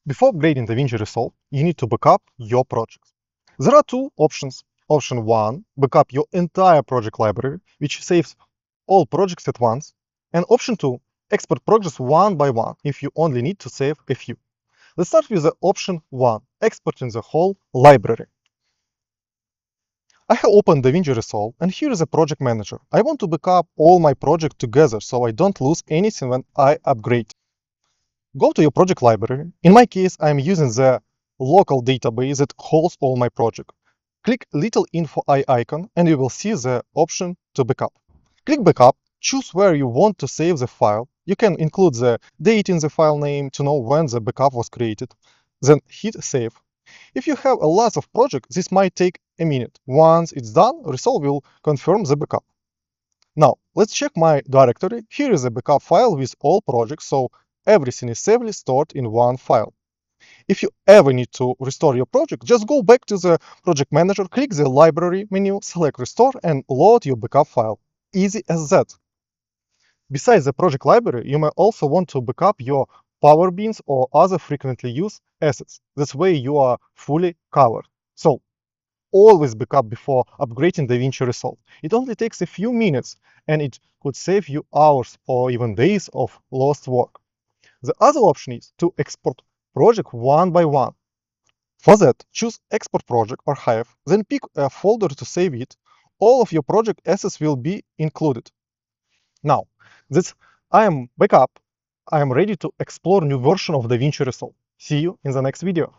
Before upgrading DaVinci Resolve, you need to backup your projects. There are two options. Option 1, backup your entire project library, which saves all projects at once. And option 2, export projects one by one if you only need to save a few. Let's start with the option 1, exporting the whole library. I have opened DaVinci Resolve, and here is a project manager. I want to backup all my projects together so I don't lose anything when I upgrade. Go to your project library. In my case, I'm using the local database that holds all my projects. Click little info eye icon and you will see the option to backup. Click backup, choose where you want to save the file. You can include the date in the file name to know when the backup was created. Then hit save. If you have a lot of projects, this might take a minute. Once it's done, Resolve will confirm the backup. Now, let's check my directory. Here is a backup file with all projects, so everything is safely stored in one file. If you ever need to restore your project, just go back to the project manager, click the library menu, select restore, and load your backup file. Easy as that. Besides the project library, you may also want to backup your power bins or other frequently used assets. This way you are fully covered. So always backup before upgrading DaVinci Resolve. It only takes a few minutes and it could save you hours or even days of lost work. The other option is to export project one by one. For that, choose Export Project or Hive, then pick a folder to save it. All of your project assets will be included. Now, that I am back up, I am ready to explore new version of DaVinci Resolve. See you in the next video.